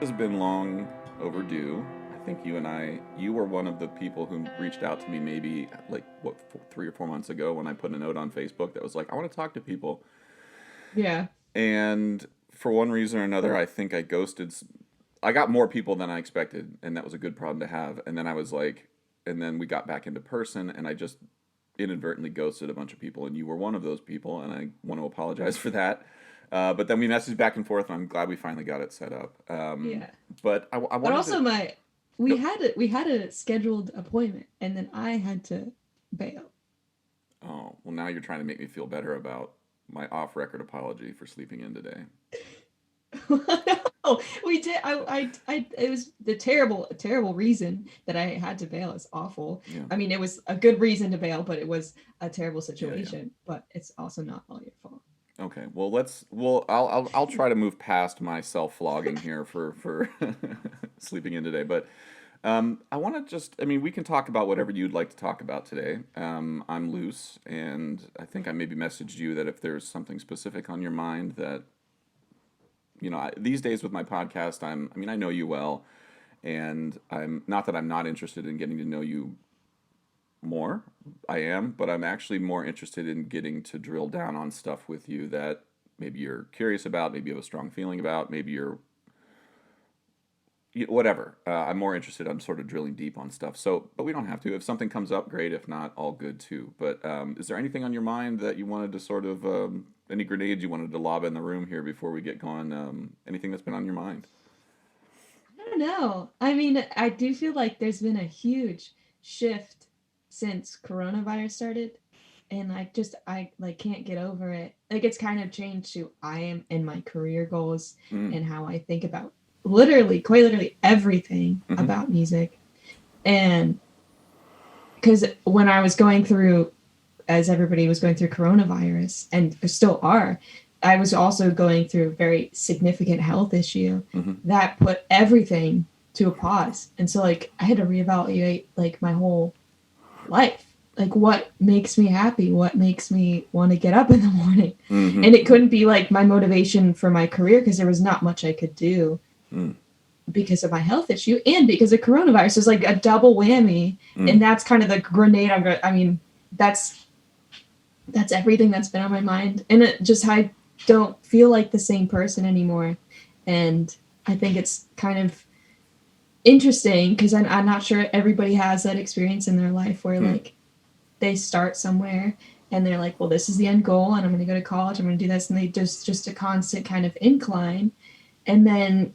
Has been long overdue. I think you were one of the people who reached out to me maybe like 3 or 4 months ago when I put a note on Facebook that was like, I want to talk to people. Yeah. And for one reason or another, I think I ghosted. I got more people than I expected, and that was a good problem to have. And then I was like, and then we got back into person, and I just inadvertently ghosted a bunch of people, and you were one of those people, and I want to apologize for that. But then we messaged back and forth, and I'm glad we finally got it set up. Yeah. But I But wanted also to. my No, we had a scheduled appointment and then I had to bail. oh, well, now you're trying to make me feel better about my off-record apology for sleeping in today. No, we did. It was the terrible reason that I had to bail. It's awful. Yeah, I mean, it was a good reason to bail, but it was a terrible yeah, yeah. situation. But it's also not all your fault. Okay, well, I'll try to move past my self-flogging here for sleeping in today, but I want to just, I mean, we can talk about whatever you'd like to talk about today. I'm loose, and I think I maybe messaged you that if there's something specific on your mind that, these days with my podcast, I mean, I know you well, and I'm not that I'm not interested in getting to know you more. I am, but I'm actually more interested in getting to drill down on stuff with you that maybe you're curious about, maybe you have a strong feeling about, maybe you're whatever. I'm more interested. I'm sort of drilling deep on stuff. So, but we don't have to. If something comes up, great. If not, all good too. But is there anything on your mind that you wanted to sort of any grenades you wanted to lob in the room here before we get going? Anything that's been on your mind? I don't know. I mean, I do feel like there's been a huge shift since coronavirus started, and I like can't get over it. Like it's kind of changed who I am and my career goals Mm. and how I think about literally, quite literally everything Mm-hmm. about music. And because when I was going through, as everybody was going through coronavirus and still are, I was also going through a very significant health issue Mm-hmm. that put everything to a pause. And so like I had to reevaluate like my whole life. Like what makes me happy? What makes me want to get up in the morning? Mm-hmm. And it couldn't be like my motivation for my career because there was not much I could do Mm. because of my health issue and because of coronavirus. It's like a double whammy. And Mm. that's kind of the grenade I'm going I mean, that's that's everything that's been on my mind. And it just I don't feel like the same person anymore. And I think it's kind of interesting because I'm not sure everybody has that experience in their life where Mm. like they start somewhere and they're like, well, this is the end goal and I'm going to go to college. I'm going to do this. And they just a constant kind of incline. And then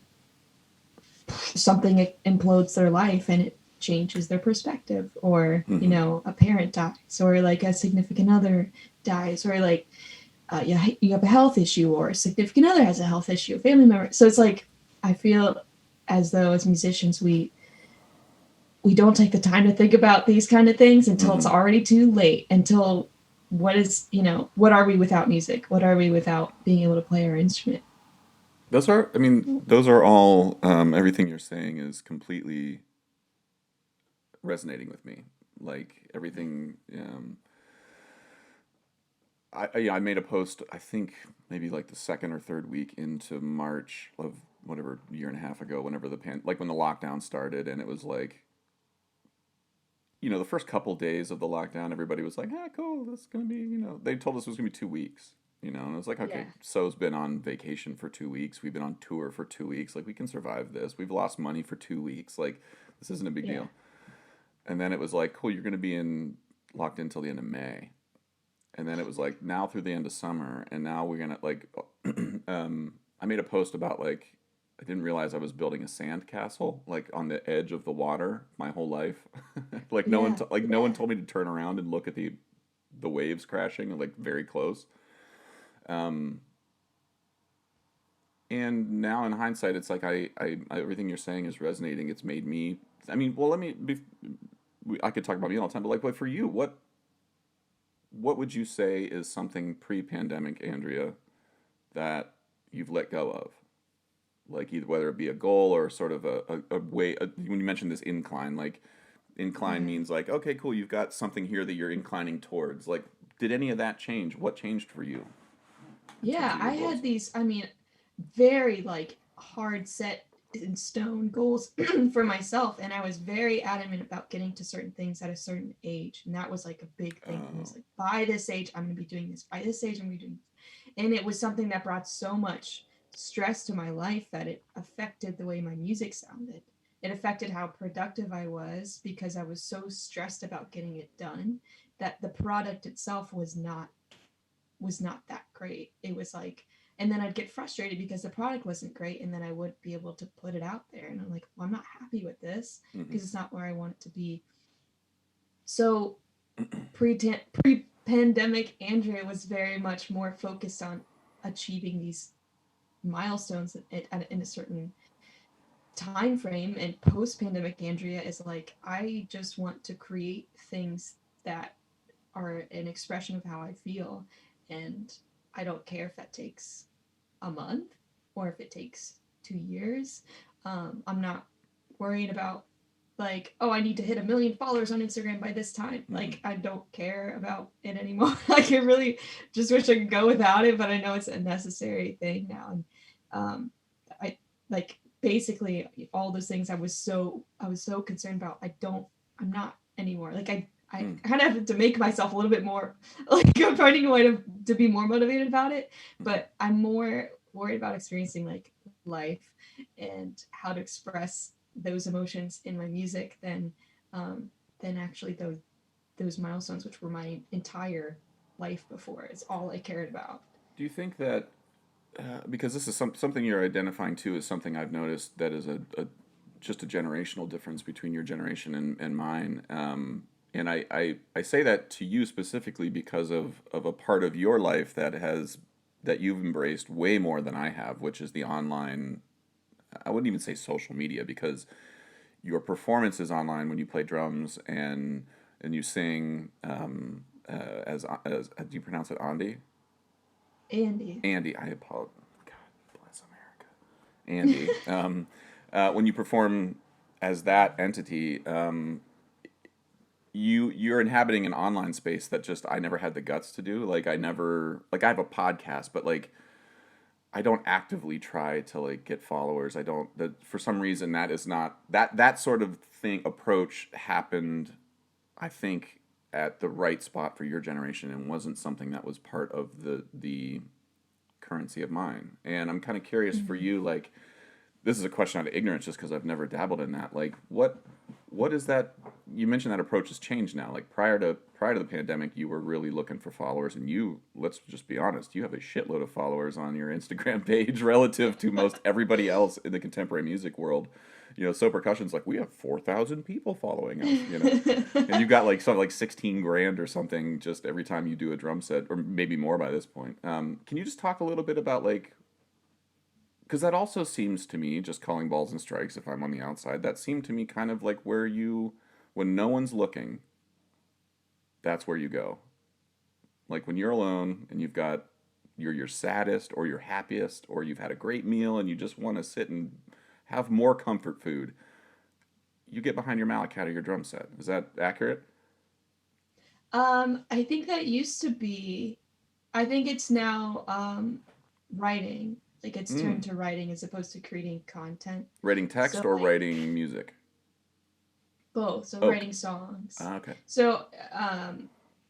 something implodes their life and it changes their perspective, or Mm-hmm. a parent dies, or like a significant other dies, or like you have a health issue, or a significant other has a health issue, a family member. So it's like I feel as though as musicians we don't take the time to think about these kind of things until it's Mm-hmm. already too late, until what are we without music, what are we without being able to play our instrument. I mean, those are all, everything you're saying is completely resonating with me. Like everything, yeah, I made a post, I think maybe like the second or third week into March of whatever year and a half ago, whenever like when the lockdown started, and it was like, the first couple days of the lockdown, everybody was like, ah, cool, this is gonna be, they told us it was gonna be 2 weeks, and it was like, okay, Yeah. so's been on vacation for 2 weeks, we've been on tour for 2 weeks, like we can survive this. We've lost money for 2 weeks, like this isn't a big Yeah. deal. And then it was like, cool, you're gonna be locked in until the end of May. And then it was like now through the end of summer, and now we're gonna like I made a post about like I didn't realize I was building a sand castle like on the edge of the water my whole life. Like Yeah. no one Yeah. told me to turn around and look at the waves crashing like very close. Um, and now in hindsight, it's like everything you're saying is resonating. It's made me. I mean, well, I could talk about me all the time, but like, for you, what would you say is something pre-pandemic, Andrea, that you've let go of? Like either whether it be a goal or sort of a way. When you mentioned this incline, like incline Yeah. means like, okay, cool, you've got something here that you're inclining towards. Like, did any of that change? What changed for you in terms Yeah, of your I goals? had these, I mean, very like hard set in stone goals for myself, and I was very adamant about getting to certain things at a certain age, and that was like a big thing for me. Oh. It's like, by this age I'm going to be doing this, by this age I'm going to be doing this. And it was something that brought so much stress to my life that it affected the way my music sounded. It affected how productive I was because I was so stressed about getting it done that the product itself was not that great. It was like, and then I'd get frustrated because the product wasn't great, and then I wouldn't be able to put it out there. And I'm like, well, I'm not happy with this Hmm. because it's not where I want it to be. So pre pandemic, Andrea was very much more focused on achieving these milestones in a certain time frame. And post pandemic, Andrea is like, I just want to create things that are an expression of how I feel. And I don't care if that takes a month or if it takes 2 years. I'm not worried about like, oh, I need to hit 1 million followers on Instagram by this time. Hmm. Like, I don't care about it anymore. Like, I really just wish I could go without it, but I know it's a necessary thing now. And I like basically all those things I was so concerned about. I'm not anymore. Like I Mm. kind of have to make myself a little bit more like I'm finding a way to be more motivated about it, Hmm. but I'm more worried about experiencing like life and how to express those emotions in my music um, than actually those milestones, which were my entire life before. It's all I cared about. Do you think that because this is something you're identifying too is something I've noticed that is a just a generational difference between your generation and mine. And I say that to you specifically because of a part of your life that you've embraced way more than I have, which is the online. I wouldn't even say social media because your performance is online when you play drums and you sing as how do you pronounce it, Andē? Andy. Andē. I apologize. God bless America. Andē. When you perform as that entity, you're inhabiting an online space that just I never had the guts to do. Like I never like I have a podcast, but like I don't actively try to like get followers. I don't that for some reason that is not that sort of thing approach happened I think at the right spot for your generation and wasn't something that was part of the currency of mine. And I'm kind of curious for Mhm. you like this is a question out of ignorance just because I've never dabbled in that. Like, what is that? You mentioned that approach has changed now. Like prior to the pandemic, you were really looking for followers, and you let's just be honest, you have a shitload of followers on your Instagram page relative to most everybody else in the contemporary music world. You know, So Percussion's like we have 4,000 people following us. You know, and you got like something like 16 grand or something just every time you do a drum set, or maybe more by this point. Can you just talk a little bit about like because that also seems to me, just calling balls and strikes if I'm on the outside, that seemed to me kind of like where you, when no one's looking, that's where you go. Like when you're alone and you're your saddest or your happiest or you've had a great meal and you just want to sit and have more comfort food, you get behind your mallet or your drum set. Is that accurate? I think that used to be. I think it's now writing. Like it's Mm. turned to writing as opposed to creating content. Writing So text or like writing music? both. So Okay. writing songs. Okay. So uh,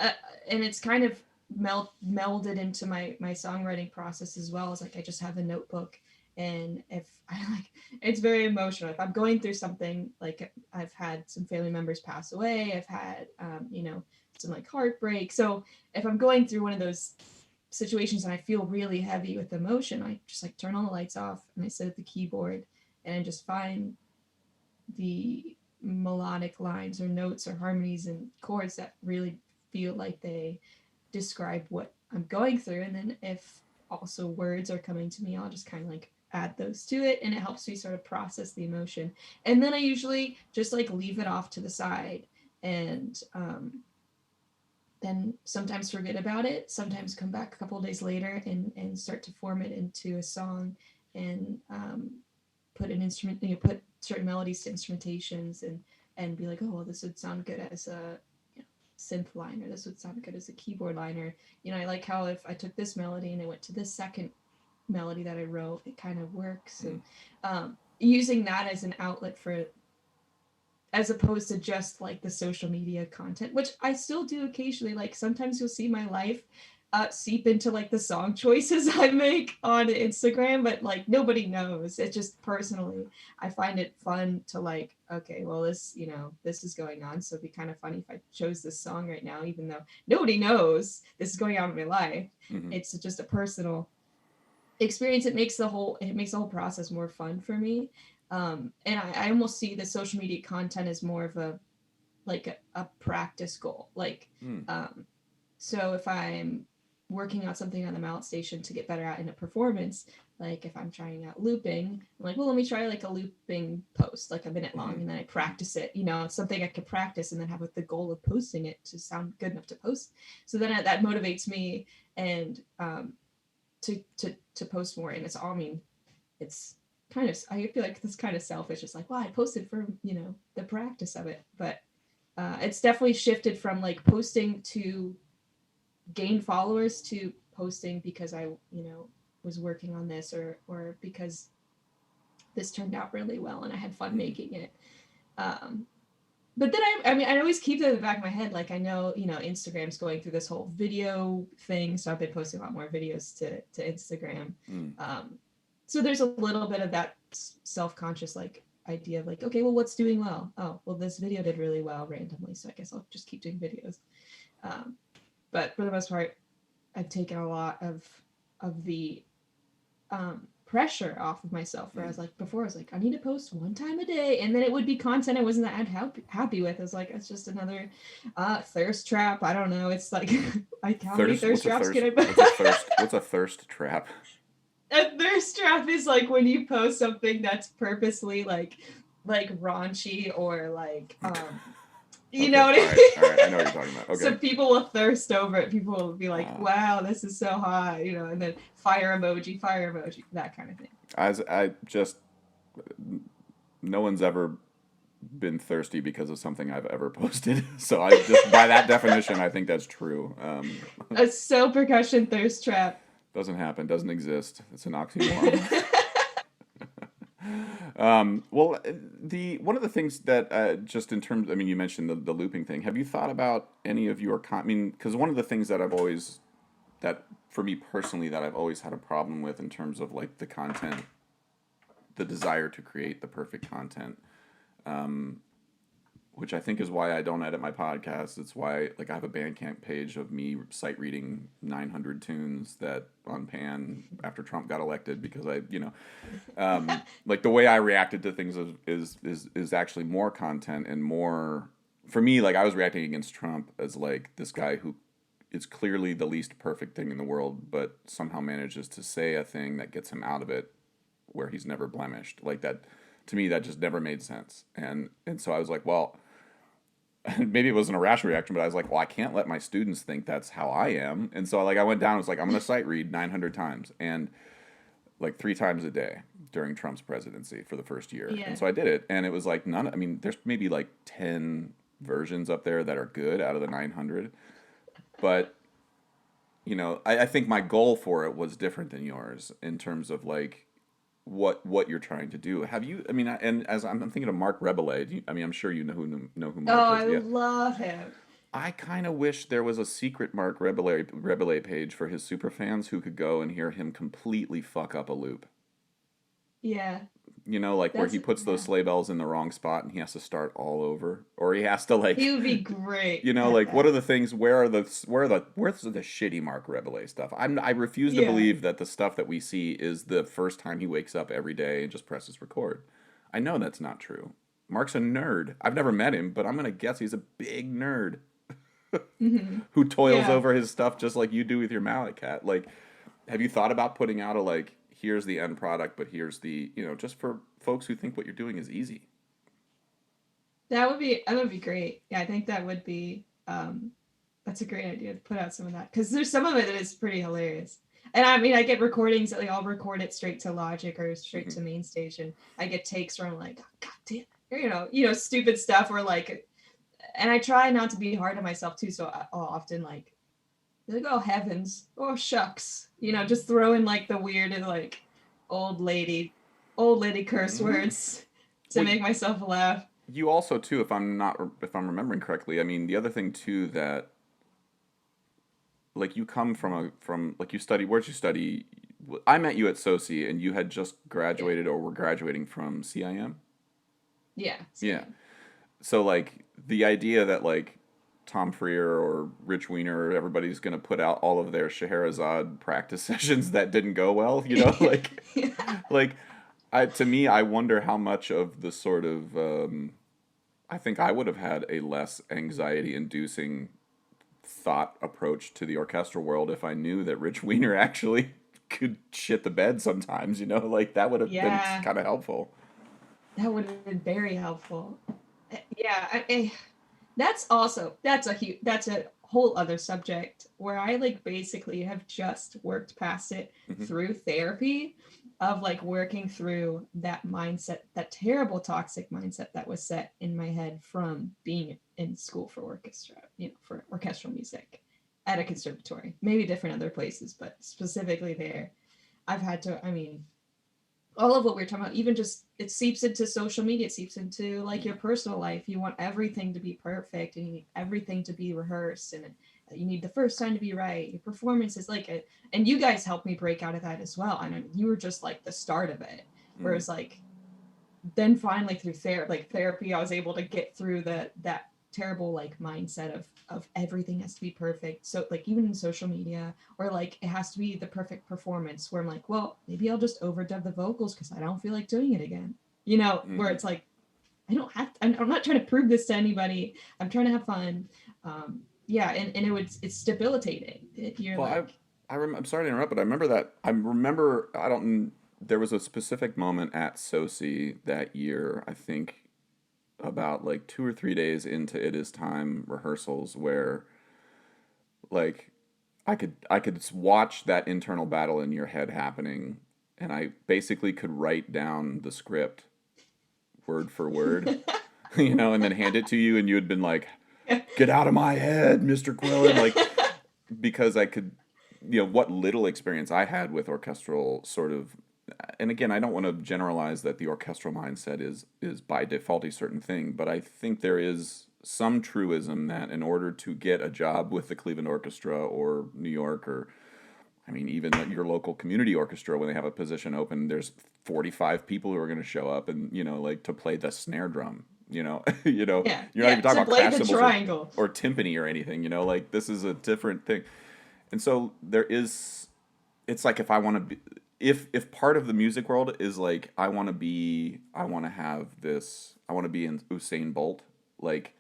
and it's kind of melded into my songwriting process as well. As like I just have a notebook, and if I like, it's very emotional. If I'm going through something, like I've had some family members pass away, I've had some like heartbreak. So if I'm going through one of those situations and I feel really heavy with emotion, I just like turn all the lights off and I sit at the keyboard and I just find the melodic lines or notes or harmonies and chords that really feel like they describe what I'm going through. And then if also words are coming to me, I'll just kind of like add those to it, and it helps me sort of process the emotion. And then I usually just like leave it off to the side and then sometimes forget about it, sometimes come back a couple of days later and start to form it into a song and put an instrument, put certain melodies to instrumentations and be like, oh, well, this would sound good as a synth line, or this would sound good as a keyboard line, or I like how if I took this melody and I went to this second melody that I wrote, it kind of works. Mm. And using that as an outlet for, as opposed to just like the social media content, which I still do occasionally. Like sometimes you'll see my life seep into like the song choices I make on Instagram, but like nobody knows. It just personally, I find it fun to like, okay, well, this, you know, this is going on. So it'd be kind of funny if I chose this song right now, even though nobody knows this is going on in my life. Mm-hmm. It's just a personal experience. It makes the whole process more fun for me. And I almost see the social media content as more of a like a practice goal. Like Mm. so if I'm working on something on the mallet station to get better at in a performance, like if I'm trying out looping, I'm like, well, let me try like a looping post, like a minute long, Mm-hmm. and then I practice it. You know, it's something I could practice and then have with the goal of posting it to sound good enough to post. So then that motivates me and to post more. And it's all, I mean, it's kind of, I feel like it's kind of selfish. It's like, well, I posted for, you know, the practice of it, but it's definitely shifted from like posting to gain followers to posting because I, you know, was working on this, or because this turned out really well and I had fun Mm-hmm. making it. Um, but then I mean, I always keep that in the back of my head. Like I know, you know, Instagram's going through this whole video thing, so I've been posting a lot more videos to Instagram. Mm. Um, so there's a little bit of that self-conscious like idea of like, okay, well, what's doing well? Oh, well, this video did really well randomly, so I guess I'll just keep doing videos. Um, but for the most part, I've taken a lot of the pressure off of myself. Where I Mm. was like, before I was like, I need to post one time a day, and then it would be content I wasn't that happy with. I was like, it's just another thirst trap. I don't know. It's like, like how many Thirst? thirst What's a traps can thirst? I put? What's a thirst? What's a thirst trap? A thirst trap is like when you post something that's purposely like raunchy or like you know Okay. what All I right. All right. I know what mean? you're talking about. So Okay. people will thirst over it. People will be like, Uh, wow, this is so hot, you know, and then fire emoji, that kind of thing. as I just no one's ever been thirsty because of something I've ever posted. So I just by that definition, I think that's true. A so percussion thirst trap. Doesn't happen. Doesn't exist. It's an oxymoron. Well, the one of the things that just in terms, I mean, you mentioned the looping thing. Have you thought about any of your I mean, because one of the things that I've always that for me personally that I've always had a problem with in terms of like the content, the desire to create the perfect content, which I think is why I don't edit my podcast. It's why like I have a Bandcamp page of me sight reading 900 tunes that on Pan after Trump got elected because I, you know, like the way I reacted to things is actually more content and more for me. Like I was reacting against Trump as like this guy who is clearly the least perfect thing in the world, but somehow manages to say a thing that gets him out of it where he's never blemished. Like that to me that just never made sense. And so I was like, well, maybe it wasn't a rash reaction, but I was like, well, I can't let my students think that's how I am. And so like I went down and was like, I'm going to sight read 900 times and like 3 times a day during Trump's presidency for the first year. Yeah. And so I did it. And it was like none, I mean, there's maybe like 10 versions up there that are good out of the 900. But, you know, I think my goal for it was different than yours in terms of like, what you're trying to do. Have you? I mean, and as I'm thinking of Mark Rebelay. I mean, I'm sure you know who Oh, Mark is. I Yeah, love him. I kind of wish there was a secret Mark Rebelay page for his super fans who could go and hear him completely fuck up a loop. Yeah. You know, like where That's he puts those yeah. sleigh bells in the wrong spot and he has to start all over, or he has to like, He would be great you know, at like what that. are the things? Where's the shitty Mark Rebelay stuff? I refuse to Yeah. believe that the stuff that we see is the first time he wakes up every day and just presses record. I know that's not true. Mark's a nerd. I've never met him, but I'm gonna guess he's a big nerd Hmm. who toils Yeah. over his stuff just like you do with your mallet cat. Like, have you thought about putting out a like, here's the end product, but here's the, you know, just for folks who think what you're doing is easy. That would be great. Yeah, I think that would be that's a great idea to put out some of that because there's some of it that is pretty hilarious. And I mean, I get recordings that like I'll record it straight to Logic or straight Hmm. to Main Station. I get takes where I'm like, oh, God damn, you know, stupid stuff or like, and I try not to be hard on myself too. So I'll often like, oh heavens, oh shucks, you know, just throw in like the weird and like old lady old lady curse Mm. words to Well, make myself laugh. you also too, if I'm remembering correctly, I mean, the other thing too that like you come from like you study, where'd you study? I met you at SoSI, and you had just Yeah, graduated or were graduating from CIM. yeah, see, Yeah. So like the idea that like Tom Freer or Rich Weiner, everybody's gonna put out all of their Scheherazade practice sessions that didn't go well, yeah. Yeah. like to me, I wonder how much of the sort of I think I would have had a less anxiety-inducing thought approach to the orchestral world if I knew that Rich Weiner actually could shit the bed sometimes, like that would have been Yeah, kind of helpful. that would have been very helpful. Yeah, that's a whole other subject where I like basically have just worked past it Hmm. through therapy of like working through that mindset, that terrible toxic mindset that was set in my head from being in school for orchestra, for orchestral music at a conservatory. Maybe different other places, but specifically there. I've had to, I mean, all of what we are talking about, even just it seeps into social media, it seeps into like Yeah. your personal life. You want everything to be perfect and you need everything to be rehearsed and you need the first time to be right. Your performance is like it. And you guys helped me break out of that as well. I know you were just like the start of it. Mm. Whereas like then finally through therapy, I was able to get through that terrible like mindset of everything has to be perfect. So like even in social media, or like it has to be the perfect performance. Where I'm like, well, maybe I'll just overdub the vocals because I don't feel like doing it again. Where Hmm. it's like I don't have. To, I'm not trying to prove this to anybody. I'm trying to have fun. Yeah, and it's debilitating. You're Well, like, I'm sorry to interrupt, but I remember that. I remember, I don't, there was a specific moment at SoSI that year, I think about like 2 or 3 days into It Is Time rehearsals where like I could watch that internal battle in your head happening, and I basically could write down the script word for word, and then hand it to you, and you had been like, "Get out of my head, Mr. Quillen," like because I could, what little experience I had with orchestral sort of, and again, I don't want to generalize that the orchestral mindset is by default a certain thing, but I think there is some truism that in order to get a job with the Cleveland Orchestra or New York or I mean even your local community orchestra when they have a position open, there's 45 people who are going to show up and like to play the snare drum. yeah, You're not yeah, even talking to about play crash the cymbals triangle. or timpani or anything. Like this is a different thing. And so there is it's like if I want to be if part of the music world is like I want to have this I want to be in Usain Bolt, like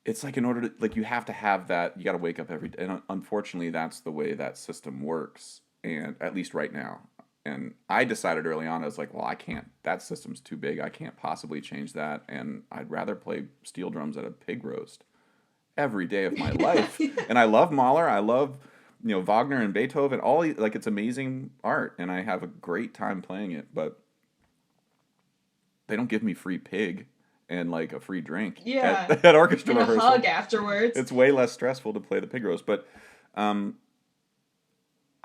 it's like in order to like you have to have that, you got to wake up every day, and unfortunately that's the way that system works, and at least right now. And I decided early on, I was like, well, I can't, that system's too big, I can't possibly change that, and I'd rather play steel drums at a pig roast every day of my life. And I love Mahler. I love Wagner and Beethoven. Like it's amazing art, and I have a great time playing it. But they don't give me free pig and like a free drink at Yeah, at orchestra and a rehearsal. hug afterwards. It's way less stressful to play the pig roast. But um,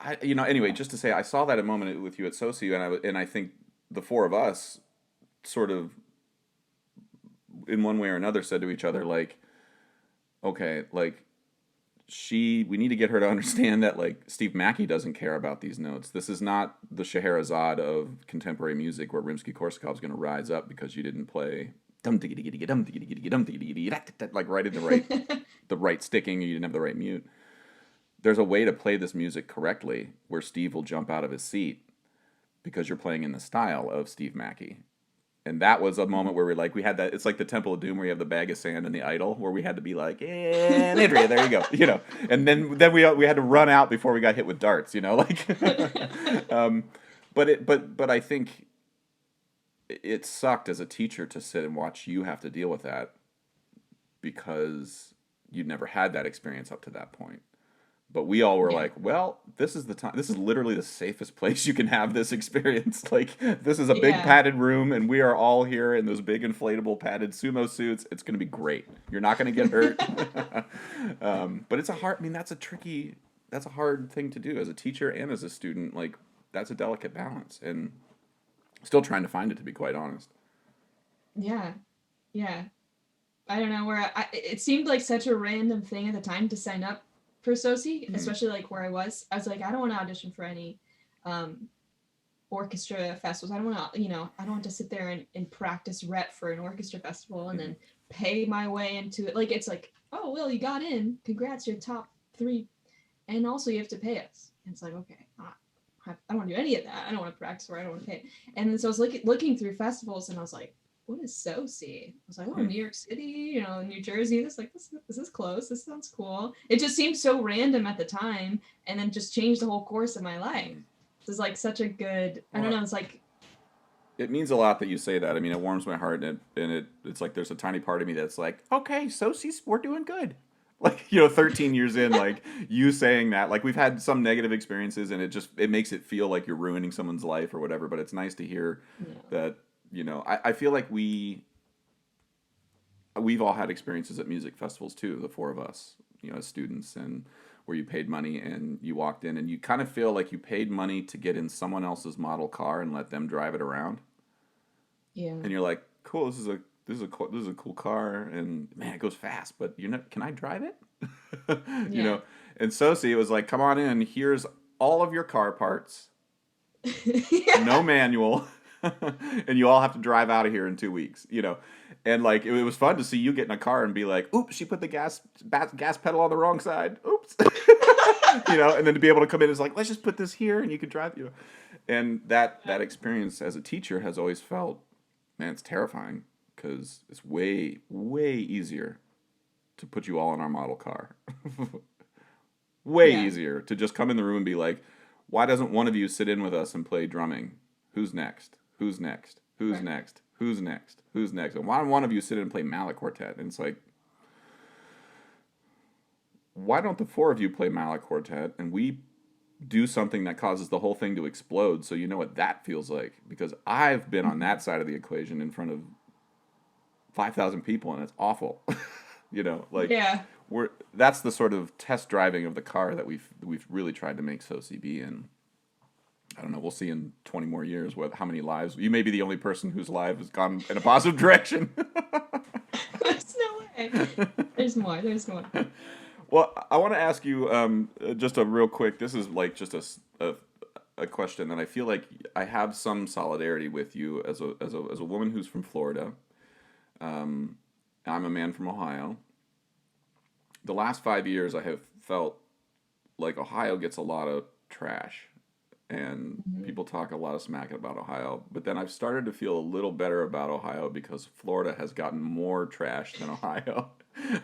anyway, just to say, I saw that a moment with you at SoSi, and I think the four of us sort of in one way or another said to each other like, okay, like we need to get her to understand that like Steve Mackey doesn't care about these notes. This is not the Scheherazade of contemporary music where Rimsky-Korsakov's going to rise up because you didn't play dum diggy diggy dum diggy diggy dum diggy diggy like right in the right sticking, you didn't have the right mute. There's a way to play this music correctly where Steve will jump out of his seat because you're playing in the style of Steve Mackey. And that was a moment where we had that. It's like the Temple of Doom where you have the bag of sand and the idol, where we had to be like, and Andrea, there you go, And then we had to run out before we got hit with darts, like. um, but I think it sucked as a teacher to sit and watch you have to deal with that because you'd never had that experience up to that point. But we all were Yeah, like, well, this is the time. This is literally the safest place you can have this experience. Like, this is a big yeah, padded room, and we are all here in those big inflatable padded sumo suits. It's going to be great. You're not going to get hurt. But it's a hard, I mean, that's a hard thing to do as a teacher and as a student. Like, that's a delicate balance. And Still trying to find it, to be quite honest. Yeah, yeah. I don't know where it seemed like such a random thing at the time to sign up for SoSI, Mm, especially like where I was. I was like, I don't want to audition for any um, orchestra festivals. I don't want to, I don't want to sit there and practice rep for an orchestra festival and mm, then pay my way into it. Like, it's like, oh, well, you got in. Congrats, you're top three. And also, you have to pay us. And it's like, okay, I don't want to do any of that. I don't want to practice or I don't want to pay. And then so I was looking through festivals and I was like, what is SoSI? I was like, oh, mm. New York City, New Jersey. This is close. This sounds cool. It just seemed so random at the time, and then just changed the whole course of my life. Mm. This is like such a good. I don't Well, know. It's like it means a lot that you say that. I mean, it warms my heart, it's like there's a tiny part of me that's like, okay, Socies, we're doing good. Like, 13 years in, like you saying that, like we've had some negative experiences, and it makes it feel like you're ruining someone's life or whatever. But it's nice to hear no. that. I feel like we've all had experiences at music festivals too, the four of us, as students, and where you paid money and you walked in and you kind of feel like you paid money to get in someone else's model car and let them drive it around. Yeah. And you're like, cool, this is a cool car, and man, it goes fast, but can I drive it? you Yeah. know. And Sosi, it was like, come on in, here's all of your car parts, Yeah. no manual, and you all have to drive out of here in 2 weeks. And like it was fun to see you get in a car and be like, oops, she put the gas pedal on the wrong side. Oops. And then to be able to come in is like, let's just put this here and you can drive. And that experience as a teacher has always felt, man, it's terrifying because it's way, way easier to put you all in our model car. Way Yeah. easier to just come in the room and be like, why doesn't one of you sit in with us and play drumming? Who's next? Who's next? Who's Right. next? Who's next? Who's next? And why don't one of you sit in and play mallet quartet? And it's like, why don't the four of you play mallet quartet and we do something that causes the whole thing to explode so you know what that feels like? Because I've been on that side of the equation in front of 5,000 people and it's awful. Like Yeah. that's the sort of test driving of the car that we've really tried to make SoC be. And I don't know, we'll see in 20 more years how many lives. You may be the only person whose life has gone in a positive direction. There's no way. There's more. There's more. Well, I want to ask you just a real quick. This is like just a question that I feel like I have some solidarity with you as a woman who's from Florida. Um, I'm a man from Ohio. The last 5 years, I have felt like Ohio gets a lot of trash, and Mm-hmm. people talk a lot of smack about Ohio. But then I've started to feel a little better about Ohio because Florida has gotten more trash than Ohio.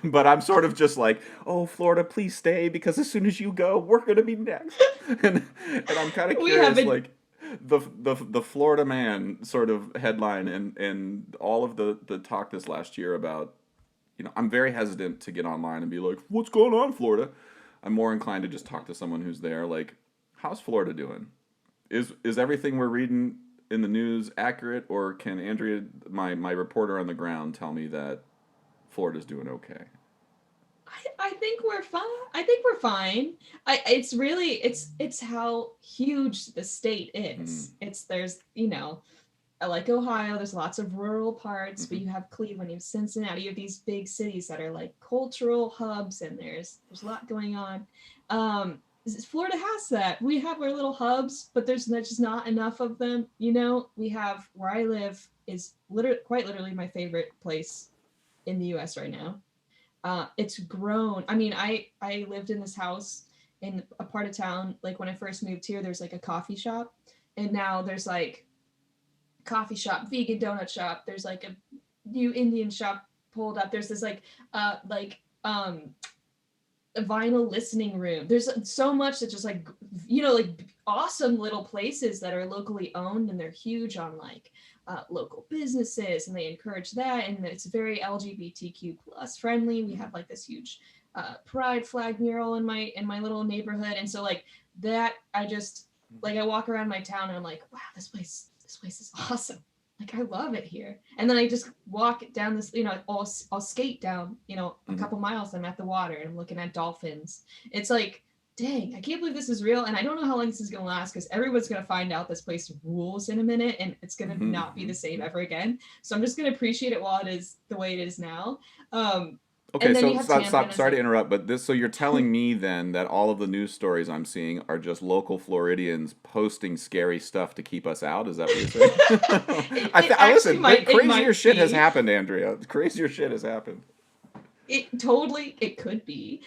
But I'm sort of just like, oh, Florida, please stay because as soon as you go, we're gonna be next. And I'm kind of We curious, haven't. like the Florida man sort of headline and all of the talk this last year about, I'm very hesitant to get online and be like, what's going on, Florida? I'm more inclined to just talk to someone who's there. Like, how's Florida doing? Is everything we're reading in the news accurate, or can Andrea, my reporter on the ground, tell me that Florida's doing okay? I think we're fine. I think we're fine. It's really it's how huge the state Mm, is. It's there's like Ohio, there's lots of rural parts, but mm-hmm, you have Cleveland, you have Cincinnati, you have these big cities that are like cultural hubs, and there's a lot going on. Florida has that. We have our little hubs, but there's just not enough of them. We have where I live is quite literally my favorite place in the U.S. right now. It's grown. I mean, I lived in this house in a part of town. Like when I first moved here, there's like a coffee shop, and now there's like coffee shop, vegan donut shop. There's like a new Indian shop pulled up. There's this a vinyl listening room. There's so much that just like like awesome little places that are locally owned, and they're huge on like local businesses, and they encourage that, and it's very LGBTQ plus friendly. We have like this huge pride flag mural in my little neighborhood, and so like that I just like I walk around my town and I'm like, wow, this place is awesome. Like I love it here. And then I just walk down this, I'll skate down, a mm-hmm. couple miles. I'm at the water and I'm looking at dolphins. It's like dang, I can't believe this is real. And I don't know how long this is going to last because everyone's going to find out this place rules in a minute and it's going to not be the same ever again. So I'm just going to appreciate it while it is the way it is now. Um, Okay, and then so you have Tampa and stop. it's Sorry to like, interrupt, but this. So you're telling me then that all of the news stories I'm seeing are just local Floridians posting scary stuff to keep us out? Is that what you're saying? it I actually listen. it Crazier might shit has be. happened, Andrea. Crazier shit has happened. It could be.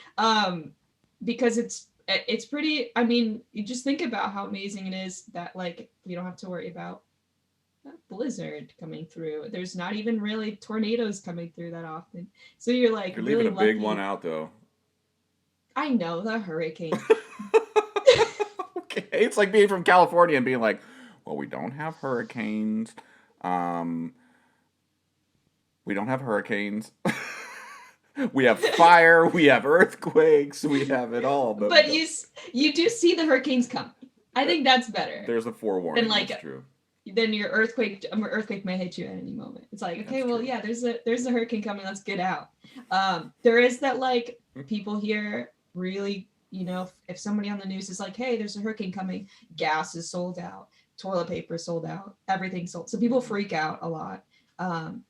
Because it's pretty, I mean, you just think about how amazing it is that like we don't have to worry about a blizzard coming through. There's not even really tornadoes coming through that often. So you're like You're leaving really a big one lucky. out, though. I know the hurricanes. Okay, it's like being from California and being like, "Well, we don't have hurricanes. Um, we don't have hurricanes. We have fire. We have earthquakes. We have it all, but we But don't." you do see the hurricanes coming. I think that's better There's a than forewarning. like That's true. then your earthquake may hit you at any moment. It's like, okay, That's well, true. yeah, there's a hurricane coming. Let's get out. There is that like people here really, if somebody on the news is like, hey, there's a hurricane coming, gas is sold out, toilet paper is sold out, everything's sold. So people freak out a lot,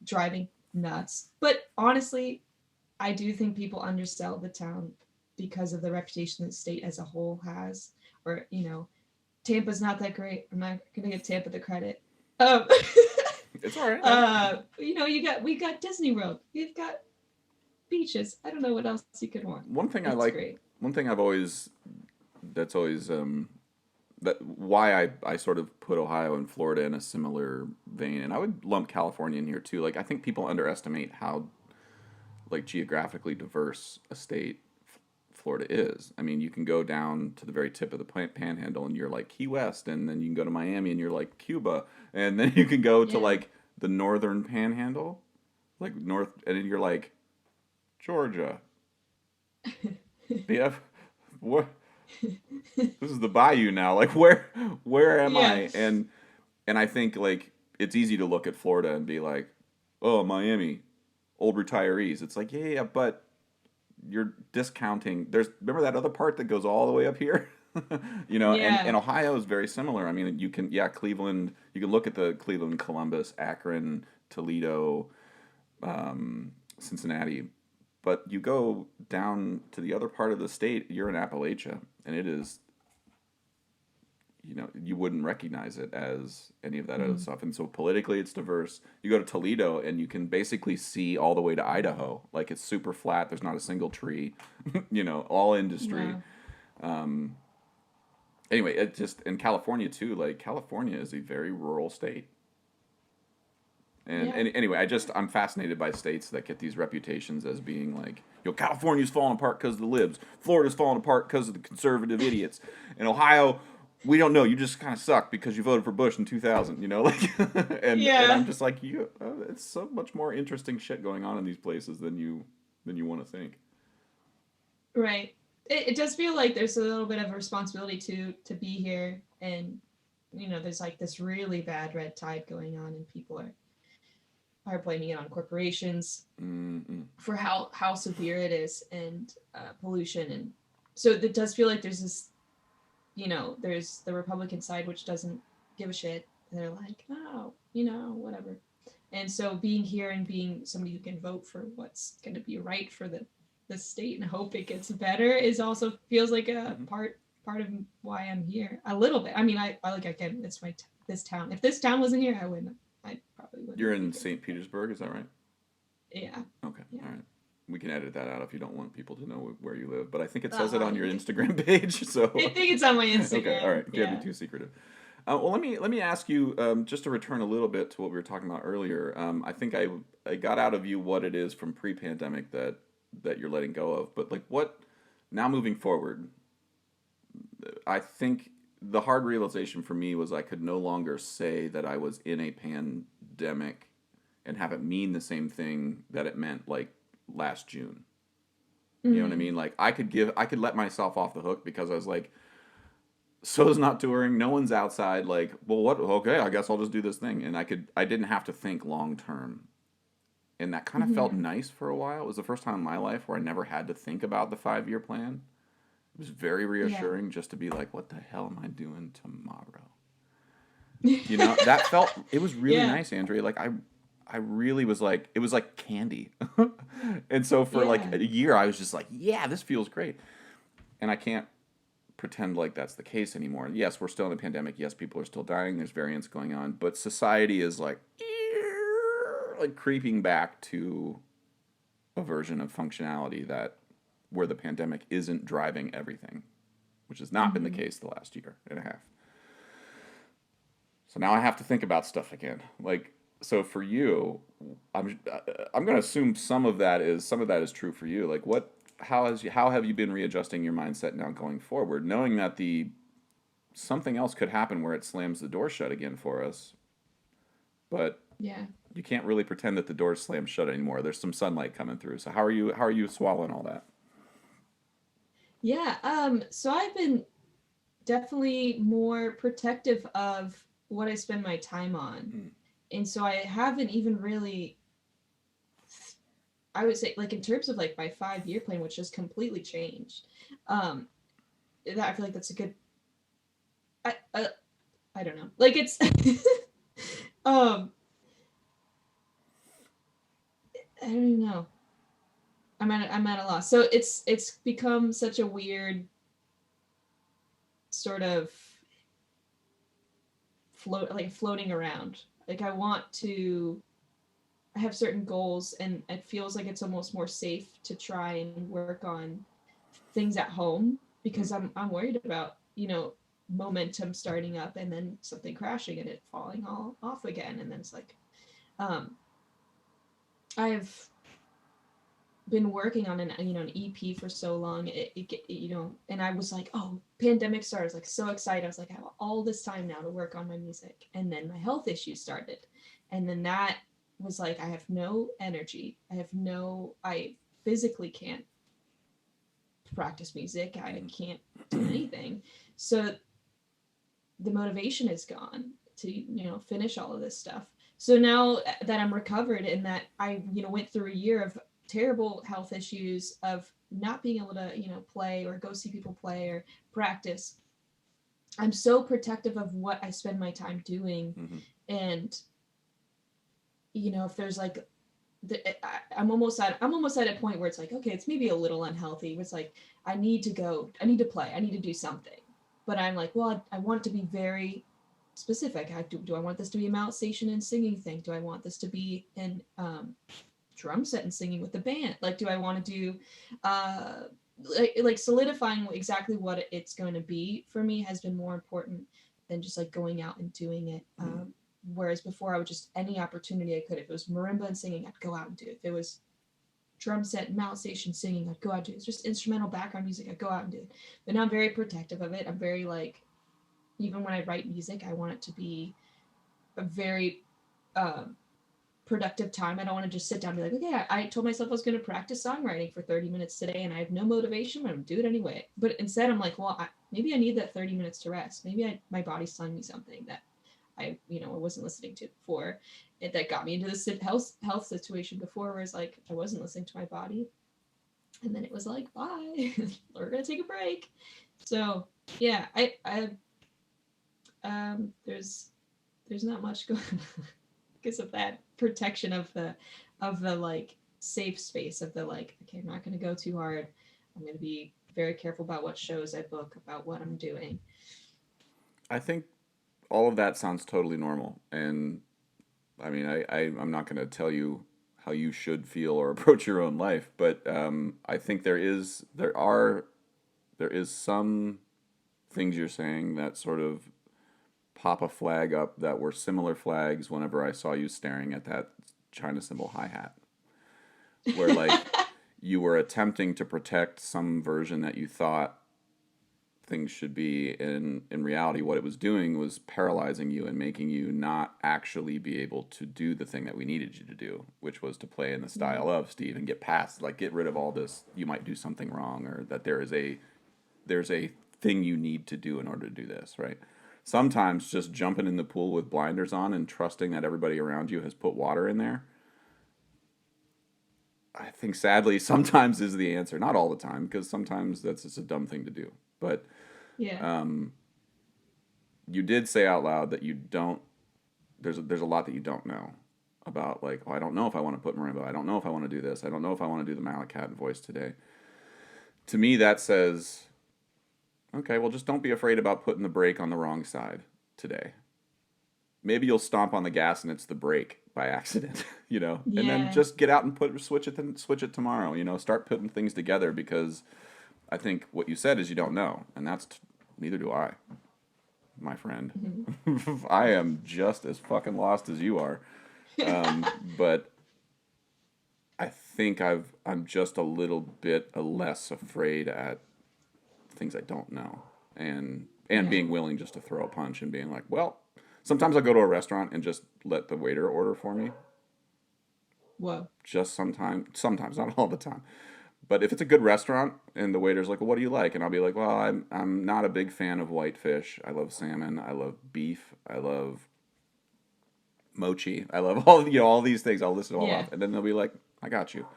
driving nuts. But honestly, I do think people undersell the town because of the reputation that the state as a whole has, or Tampa's not that great. I'm not gonna give Tampa the credit. Um, It's all right. I know. we got Disney World. We've got beaches. I don't know what else you could want. One thing I It's like. great. One thing I've always. That's always that why I sort of put Ohio and Florida in a similar vein, and I would lump California in here too. Like I think people underestimate how like geographically diverse a state Florida is. I mean, you can go down to the very tip of the panhandle and you're like Key West, and then you can go to Miami and you're like Cuba, and then you can go to Yeah. like the northern panhandle, like north, and then you're like Georgia. BF, what? This is the bayou now. Like where am Yeah. I? And I think like it's easy to look at Florida and be like, oh, Miami, old retirees. It's like, yeah, but you're discounting. There's remember that other part that goes all the way up here, and Yeah. Ohio is very similar. I mean, you can Cleveland. You can look at the Cleveland, Columbus, Akron, Toledo, Cincinnati, but you go down to the other part of the state, you're in Appalachia, and it is you wouldn't recognize it as any of that other Mm. stuff. And so politically, it's diverse. You go to Toledo, and you can basically see all the way to Idaho. Like it's super flat. There's not a single tree. All industry. Wow. Um, anyway, it just in California too. Like California is a very rural state. Yeah. And anyway, I'm fascinated by states that get these reputations as being like, California's falling apart because of the libs, Florida's falling apart because of the conservative idiots, and Ohio, we don't know. You just kind of suck because you voted for Bush in 2000. Like, and I'm Yeah. just like, it's so much more interesting shit going on in these places than you want to think. Right. It does feel like there's a little bit of a responsibility to be here, and there's like this really bad red tide going on, and people are blaming it on corporations Mm-mm. for how severe it is, and pollution, and so it does feel like there's this, there's the Republican side which doesn't give a shit, and they're like, oh, whatever. And so being here and being somebody who can vote for what's going to be right for the state and hope it gets better is also feels like a Mm-hmm. part of why I'm here a little bit. I mean, I like again, it's this town. If this town wasn't here, I probably You're wouldn't be in here. St. Petersburg, is that right? Yeah, Okay, yeah. all right. We can edit that out if you don't want people to know where you live, but I think it says it on You your can, Instagram page. I So, think it's on my okay, all Instagram. right. Can't be Yeah. too secretive. Well, let me ask you just to return a little bit to what we were talking about earlier. I think I got out of you what it is from pre-pandemic that you're letting go of, but like what now moving forward. I think the hard realization for me was I could no longer say that I was in a pandemic and have it mean the same thing that it meant like last June. You know what I Mm-hmm. mean? Like I could let myself off the hook because I was like, so's not touring, no one's outside. Like, well, what? Okay, I guess I'll just do this thing, and I didn't have to think long term, and that kind of felt Mm-hmm. nice for a while. It was the first time in my life where I never had to think about the 5 year plan. It was very Yeah. reassuring just to be like, what the hell am I doing tomorrow? You know, that felt, it was really Yeah. nice, Andrea. Like I really was like, it was like candy. And so for like Yeah. a year, I was just like, yeah, this feels great. And I can't pretend like that's the case anymore. Yes, we're still in a pandemic. Yes, people are still dying. There's variants going on, but society is like creeping back to a version of functionality that where the pandemic isn't driving everything, which has not been the Hmm. case the last year and a half. So now I have to think about stuff again. Like, so for you, I'm going to assume some of that is true for you. Like, what how have you been readjusting your mindset now going forward, knowing that the something else could happen where it slams the door shut again for us, but Yeah. you can't really pretend that the door slams shut anymore. There's some sunlight coming through. So how are you swallowing all that? Yeah. So I've been definitely more protective of what I spend my time on. Mm. And so I haven't even really, I would say, like in terms of like my 5 year plan, which has completely changed. Um, that I feel like that's a good. I I don't know. Like it's, um, I don't even know. I'm at a loss. So it's become such a weird sort of floating around. Like I have certain goals, and it feels like it's almost more safe to try and work on things at home Mm. because I'm worried about, momentum starting up and then something crashing and it falling all off again, and then it's like, um I've been working on an EP for so long. And I was like, oh, pandemic started. I was like so excited. I was like, I have all this time now to work on my music. And then my health issues started. And then that was like, I have no energy. I physically can't practice music. I can't do anything. So the motivation is gone to, finish all of this stuff. So now that I'm recovered and that I, went through a year of terrible health issues, of not being able to, play or go see people play or practice, I'm so protective of what I spend my time doing. Mm-hmm. And if there's like I'm almost at a point where it's like, okay, it's maybe a little unhealthy. It's like I need to play, I need to do something. But I'm like, well, I want to be very specific. Do I want this to be a mount station and singing thing? Do I want this to be an drum set and singing with the band? Like, do I want to do uh, like solidifying exactly what it's going to be for me has been more important than just like going out and doing it. Mm. Whereas before, I would just any opportunity I could. If it was marimba and singing, I'd go out and do it. If it was drum set and mount station singing, I'd go out and do it. It's just instrumental background music, I'd go out and do it. But now I'm very protective of it. I'm very like, even when I write music, I want it to be a very um, productive time. I don't want to just sit down and be like, okay, I told myself I was going to practice songwriting for 30 minutes today and I have no motivation, but I'm going to do it anyway. But instead, I'm like, well, maybe I need that 30 minutes to rest. Maybe my body's telling me something that I wasn't listening to before. That got me into this health situation before, where it's like I wasn't listening to my body, and then it was like, bye, we're gonna take a break. So yeah, I there's not much going because of that protection of the like safe space of the like, okay, I'm not gonna go too hard. I'm gonna be very careful about what shows I book, about what I'm doing. I think all of that sounds totally normal, and I mean, I'm not going to tell you how you should feel or approach your own life, but I think there is some things you're saying that sort of pop a flag up that were similar flags whenever I saw you staring at that China cymbal hi hat, where like you were attempting to protect some version that you thought things should be. In reality, what it was doing was paralyzing you and making you not actually be able to do the thing that we needed you to do, which was to play in the Mm. style of Steve and get past, like, get rid of all this you might do something wrong, or that there's a thing you need to do in order to do this, right? Sometimes just jumping in the pool with blinders on and trusting that everybody around you has put water in there I think sadly sometimes is the answer. Not all the time, because sometimes that's just a dumb thing to do. But Yeah. um, you did say out loud that you don't. There's a lot that you don't know about. Like, oh, I don't know if I want to put marimba. I don't know if I want to do this. I don't know if I want to do the Malacat voice today. To me, that says, okay, well, just don't be afraid about putting the brake on the wrong side today. Maybe you'll stomp on the gas and it's the brake by accident, and then Yeah. just get out and switch it tomorrow. Start putting things together, because I think what you said is you don't know, and neither do I, my friend. Mhm. I am just as fucking lost as you are, but I think I'm just a little bit less afraid at things I don't know, and Yeah. being willing just to throw a punch and being like, well, sometimes I'll go to a restaurant and just let the waiter order for me. Whoa. Just sometimes, not all the time. But if it's a good restaurant and the waiter's like, well, what do you like? And I'll be like, well, I'm not a big fan of whitefish. I love salmon. I love beef. I love mochi. I love all these things. I'll list it all Yeah. off, and then they'll be like, I got you.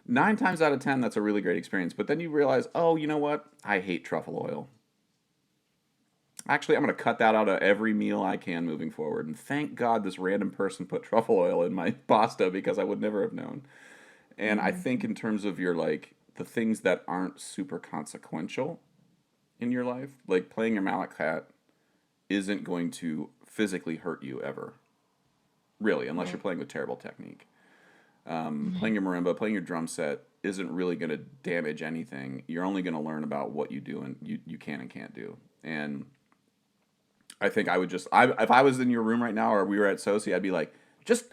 9 times out of 10, that's a really great experience. But then you realize, oh, you know what? I hate truffle oil. Actually, I'm going to cut that out of every meal I can moving forward. And thank God this random person put truffle oil in my pasta, because I would never have known. And I Hmm. think in terms of your, like, the things that aren't super consequential in your life, like playing your Malakat isn't going to physically hurt you ever, really, unless you're Yeah. playing with terrible technique. Hmm. Playing your marimba, playing your drum set isn't really going to damage anything. You're only going to learn about what you do and you can and can't do. And I think if I was in your room right now or we were at SoSI, I'd be like, just,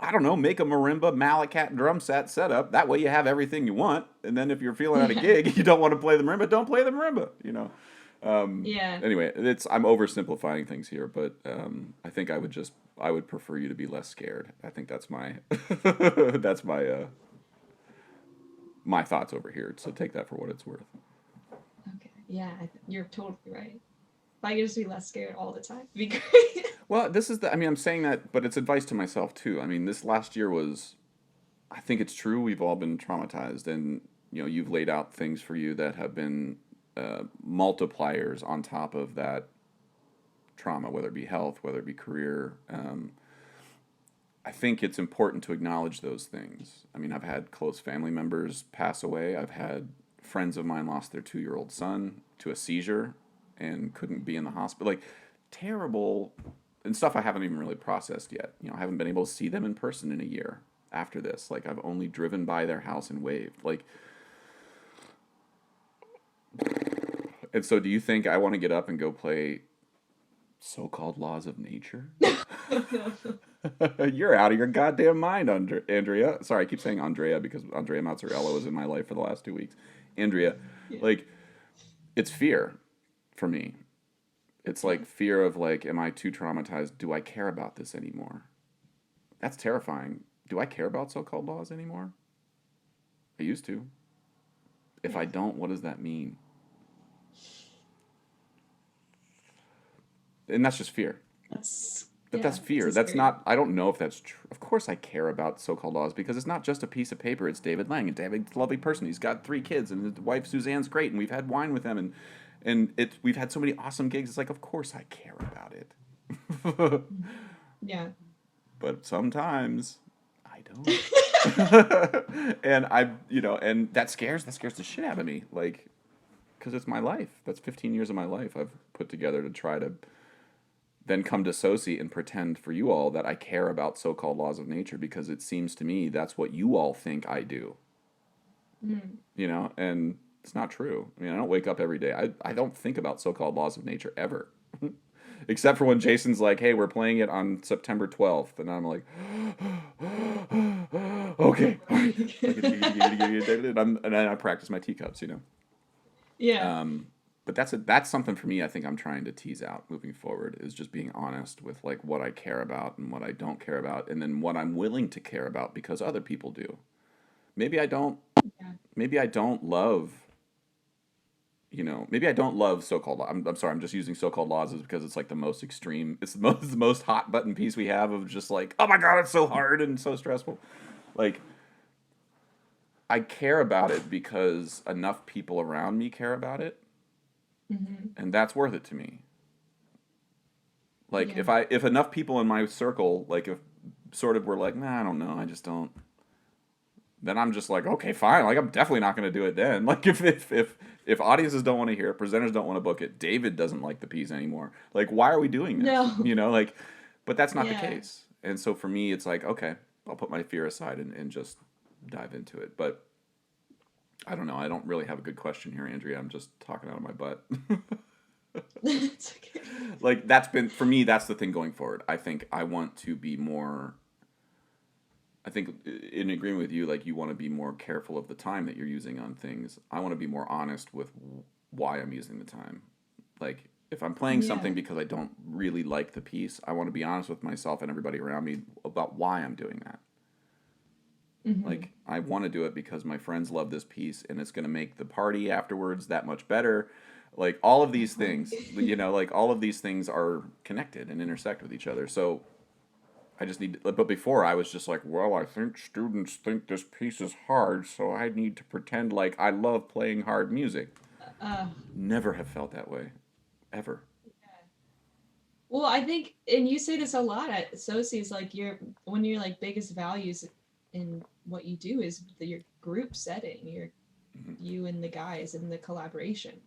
I don't know, make a marimba, Malacat drum set setup. That way you have everything you want. And then if you're feeling at a Yeah. gig, you don't want to play the marimba, don't play the marimba. Yeah. Anyway, I'm oversimplifying things here, but I think I would prefer you to be less scared. I think that's my that's my thoughts over here. So take that for what it's worth. Okay. Yeah. You're totally right. If I could just be less scared all the time, it'd be great. Well, I mean, I'm saying that, but it's advice to myself too. I mean, this last year was, I think it's true. We've all been traumatized, and you've laid out things for you that have been multipliers on top of that trauma, whether it be health, whether it be career. I think it's important to acknowledge those things. I mean, I've had close family members pass away. I've had friends of mine lost their 2-year-old son to a seizure and couldn't be in the hospital. Like, terrible, and stuff I haven't even really processed yet. I haven't been able to see them in person in a year after this. Like, I've only driven by their house and waved. Like, and so do you think I want to get up and go play so-called laws of nature? You're out of your goddamn mind, Andrea. Sorry, I keep saying Andrea because Andrea Mozzarella was in my life for the last 2 weeks. Andrea, Yeah. like, it's fear for me. It's Yeah. like fear of, like, am I too traumatized? Do I care about this anymore? That's terrifying. Do I care about so-called laws anymore? I used to. If I Yeah. don't, what does that mean? And that's just fear. That's But that's yeah. It's fear. a That's scary. not, I don't know if that's true. Of course I care about so-called laws, because it's not just a piece of paper. It's David Lang, and David's a lovely person. He's got 3 kids, and his wife Suzanne's great, and we've had wine with them, and we've had so many awesome gigs. It's like, of course I care about it. Mhm. Yeah. But sometimes I don't. And and that scares the shit out of me, like, because it's my life. That's 15 years of my life I've put together to try to then come to SoSI and pretend for you all that I care about so-called laws of nature, because it seems to me that's what you all think I do, Mm. and it's not true. I mean, I don't wake up every day. I don't think about so-called laws of nature ever. Except for when Jason's like, hey, we're playing it on September 12th. And I'm like, okay, all right. And then I practice my teacups. Yeah. Um, but that's something for me. I think I'm trying to tease out moving forward, is just being honest with, like, what I care about and what I don't care about, and then what I'm willing to care about because other people do. Maybe I don't. Yeah. Maybe I don't love. Maybe I don't love so-called law. I'm sorry. I'm just using so-called laws is because it's like the most extreme. It's the most hot button piece we have of just like, oh my god, it's so hard and so stressful. Like, I care about it because enough people around me care about it, Hmm. and that's worth it to me. Like Yeah. if enough people in my circle, like if sort of were like, nah, I don't know, I just don't, then I'm just like, okay, fine. Like I'm definitely not going to do it then. Like if audiences don't want to hear it, presenters don't want to book it, David doesn't like the piece anymore. Like why are we doing this? No. You know, like, but that's not the Yeah. case. And so for me, it's like, okay, I'll put my fear aside and just dive into it. But I don't know. I don't really have a good question here, Andrea. I'm just talking out of my butt. It's okay. Like that's been for me. That's the thing going forward. I think I want to be more. I think in agreement with you, like you want to be more careful of the time that you're using on things. I want to be more honest with why I'm using the time. Like if I'm playing something Yeah. because I don't really like the piece, I want to be honest with myself and everybody around me about why I'm doing that. Hmm. Like I want to do it because my friends love this piece and it's going to make the party afterwards that much better. Like all of these things, Definitely. you know, like all of these things are connected and intersect with each other. So I just need to, but before I was just like, well, I think students think this piece is hard, so I need to pretend like I love playing hard music. Uh, Never have felt that way, ever. well, I think, and you say this a lot at SoSI, is like your one of your like biggest values in what you do is your group setting, your Mhm. you and the guys and the collaborations,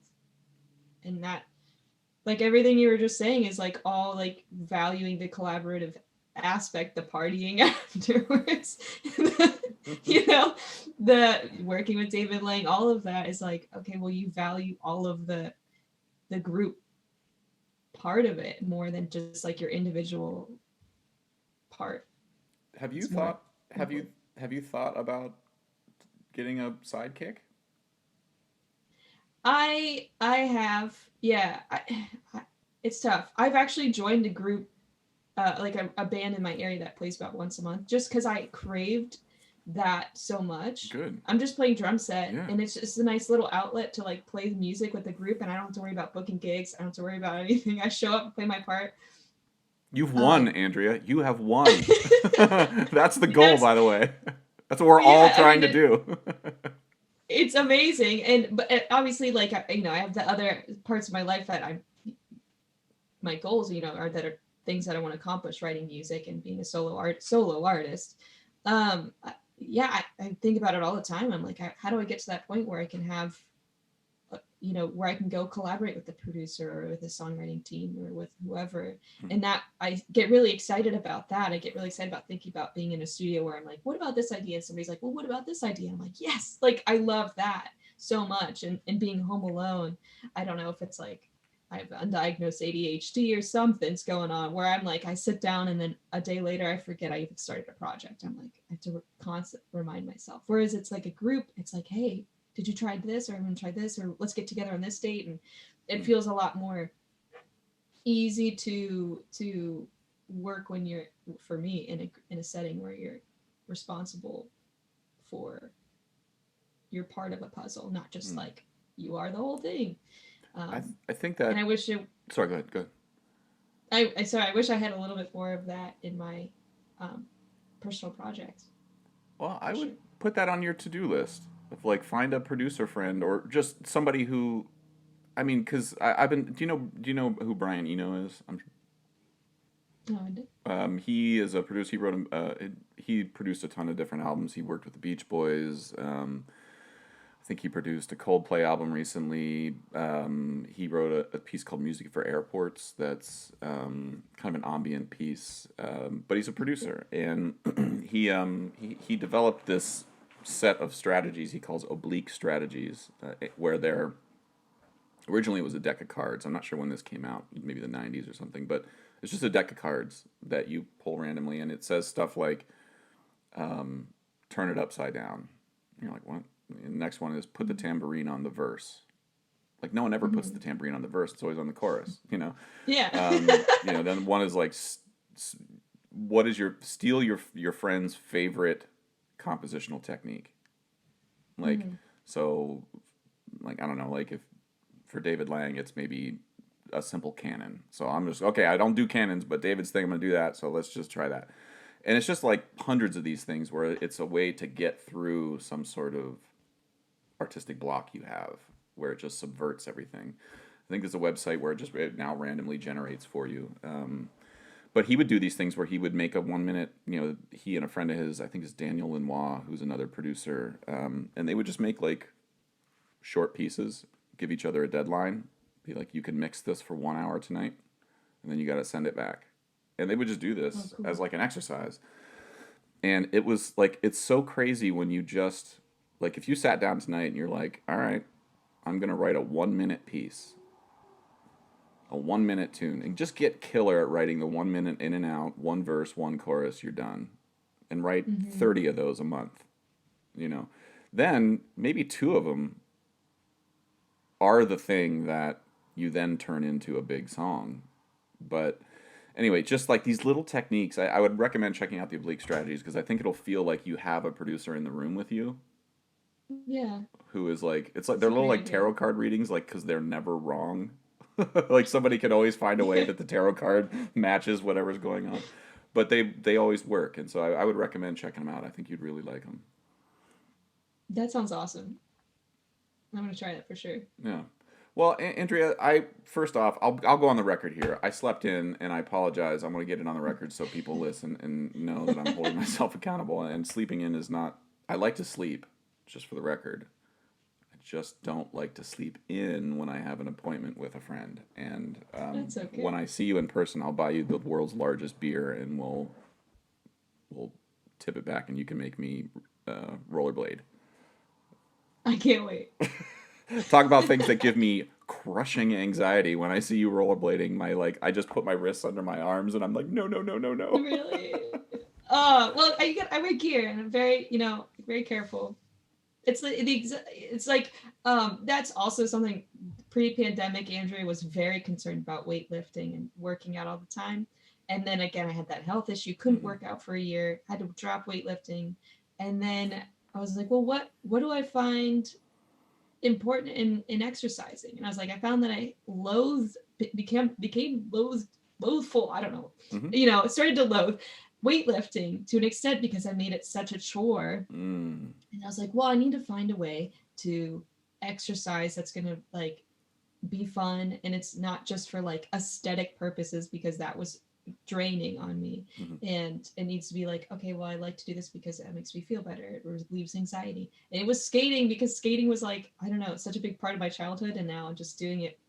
and that like everything you were just saying is like all like valuing the collaborative aspect, the partying afterwards, you know, the working with David Lang, all of that is like okay, well you value all of the group part of it more than just like your individual part. Have you It's more thought? Have you important. have you thought about getting a sidekick? I have, yeah. I, it's tough. I've actually joined a group, like a band in my area that plays about once a month, just because I craved that so much. Good. I'm just playing drum set, Yeah. and it's just a nice little outlet to like play music with the group, and I don't have to worry about booking gigs. I don't have to worry about anything. I show up, play my part. You've won, Um, Andrea. You have won. That's the goal, that's by the way. That's what we're all yeah. I trying mean, to do. it's amazing, and but obviously, like you know, I have the other parts of my life that I'm my goals, you know, are that are things that I want to accomplish, writing music and being a solo artist. Yeah, I think about it all the time. I'm like, how do I get to that point where I can have, you know, where I can go collaborate with the producer or with the songwriting team or with whoever, and that I get really excited about that. I get really excited about thinking about being in a studio where I'm like, what about this idea? And somebody's like, well, what about this idea? I'm like, yes, like I love that so much. And being home alone, I don't know if it's like I have undiagnosed ADHD or something's going on where I'm like, I sit down and then a day later I forget I even started a project. I'm like, I have to constantly remind myself. Whereas it's like a group, it's like, hey, did you try this, or I'm gonna try this, or let's get together on this date, and it feels a lot more easy to work when you're, for me, in a setting where you're responsible for, you're part of a puzzle, not just like you are the whole thing. I think And that. I wish it Sorry, go ahead. Go ahead. I sorry, I wish I had a little bit more of that in my um, personal projects, Well, I for would sure. put that on your to-do list of like find a producer friend or just somebody who. I mean, because I've been. Do you know who Brian Eno is? No, I did. He is a producer. He produced a ton of different albums. He worked with the Beach Boys. I think he produced a Coldplay album recently. He wrote a piece called "Music for Airports." That's kind of an ambient piece. But he's a producer, and he developed this set of strategies he calls oblique strategies, where they're originally it was a deck of cards. I'm not sure when this came out, maybe the '90s or something, but it's just a deck of cards that you pull randomly, and it says stuff like "turn it upside down." And you're like, what? And the next one is put the tambourine on the verse. Like no one ever puts the Mm-hmm. tambourine on the verse; it's always on the chorus. Yeah. Then one is like, what is your steal your friend's favorite compositional technique? Like Mm-hmm. so, like I don't know, like if for David Lang, it's maybe a simple canon. So I'm just okay. I don't do canons, but David's thing, I'm gonna do that. So let's just try that. And it's just like hundreds of these things where it's a way to get through some sort of artistic block you have, where it just subverts everything. I think there's a website where it now randomly generates for you. But he would do these things where he would make a 1 minute, he and a friend of his, I think it's Daniel Lenoir, who's another producer, and they would just make like short pieces, give each other a deadline, be like, you can mix this for 1 hour tonight, and then you got to send it back. And they would just do this cool. as like an exercise. And it was like, it's so crazy when you just, like, if you sat down tonight and you're like, all right, I'm going to write a 1 minute piece, a 1 minute tune, and just get killer at writing the 1 minute in and out, one verse, one chorus, you're done. And write 30 of those a month, Then maybe 2 of them are the thing that you then turn into a big song. But anyway, just like these little techniques, I would recommend checking out the Oblique Strategies, because I think it'll feel like you have a producer in the room with you. Yeah. Who is like, it's like they're little like tarot card readings, like, because they're never wrong. Like somebody can always find a way that the tarot card matches whatever's going on. But they always work. And so I would recommend checking them out. I think you'd really like them. That sounds awesome. I'm going to try that for sure. Yeah. Well, Andrea, first off, I'll go on the record here. I slept in, and I apologize. I'm going to get it on the record so people listen and know that I'm holding myself accountable. And sleeping in is not. I like to sleep, just for the record. I just don't like to sleep in when I have an appointment with a friend. And That's okay. when I see you in person, I'll buy you the world's largest beer, and we'll tip it back, and you can make me rollerblade. I can't wait. Talk about things that give me crushing anxiety when I see you rollerblading. I just put my wrists under my arms and I'm like, no. Really? Well, I wear gear and I'm very, very careful. It's like that's also something pre-pandemic. Andrea was very concerned about weightlifting and working out all the time. And then again, I had that health issue, couldn't work out for a year, had to drop weightlifting. And then I was like, well, what do I find important in exercising? And I was like, I found that I became loathful. I don't know. I started to loathe weightlifting to an extent because I made it such a chore. And I was like, well, I need to find a way to exercise that's going to like be fun. And it's not just for like aesthetic purposes, because that was draining on me. And it needs to be like, okay, well, I like to do this because it makes me feel better. It relieves anxiety. And it was skating, because skating was like, I don't know, it's such a big part of my childhood. And now I'm just doing it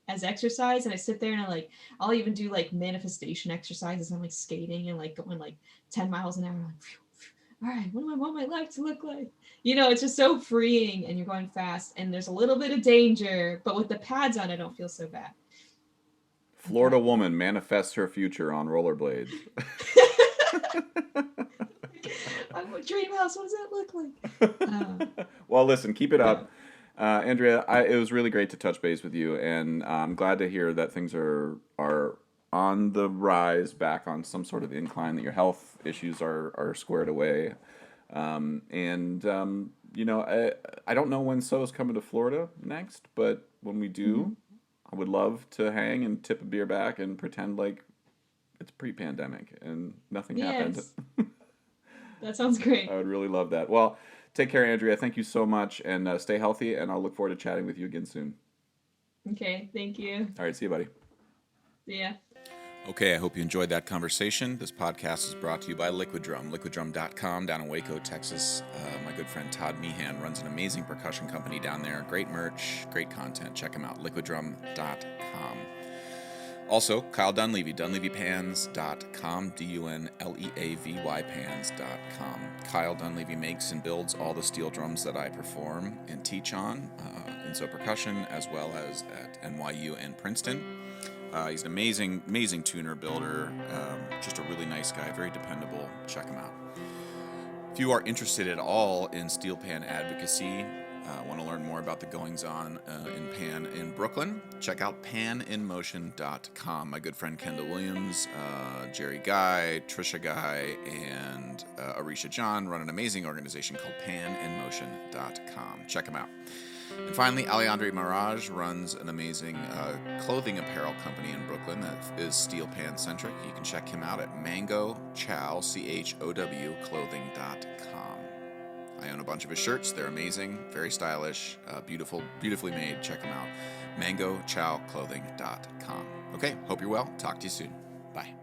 as exercise. And I sit there and I'll even do like manifestation exercises. I'm like skating and like going like 10 miles an hour. Like, phew, phew. All right, what do I want my life to look like? It's just so freeing, and you're going fast, and there's a little bit of danger, but with the pads on, I don't feel so bad. Florida woman manifests her future on rollerblades. I'm a dream house. What does that look like? Well, listen, keep it up. Andrea, it was really great to touch base with you, and I'm glad to hear that things are on the rise, back on some sort of incline, that your health issues are squared away. I don't know when SoSI's coming to Florida next, but when we do, I would love to hang and tip a beer back and pretend like it's pre-pandemic and nothing happened. That sounds great. I would really love that. Well, take care, Andrea. Thank you so much, and stay healthy, and I'll look forward to chatting with you again soon. Okay, thank you. All right, see you, buddy. See ya. Okay, I hope you enjoyed that conversation. This podcast is brought to you by Liquid Drum, liquiddrum.com down in Waco, Texas. My good friend Todd Meehan runs an amazing percussion company down there. Great merch, great content. Check him out, liquiddrum.com. Also, Kyle Dunleavy, dunleavypans.com, DUNLEAVY pans.com. Kyle Dunleavy makes and builds all the steel drums that I perform and teach on in So Percussion, as well as at NYU and Princeton. He's an amazing tuner, builder, just a really nice guy, very dependable. Check him out. If you are interested at all in steel pan advocacy, want to learn more about the goings-on in pan in Brooklyn, check out paninmotion.com. My good friend Kendall Williams, Jerry Guy, Trisha Guy, and Arisha John run an amazing organization called paninmotion.com. Check them out. And finally, Alejandro Mirage runs an amazing clothing apparel company in Brooklyn that is steel pan centric. You can check him out at mangochow, CHOW, clothing.com. I own a bunch of his shirts. They're amazing, very stylish, beautifully made. Check them out. mangochowclothing.com. Okay, hope you're well. Talk to you soon. Bye.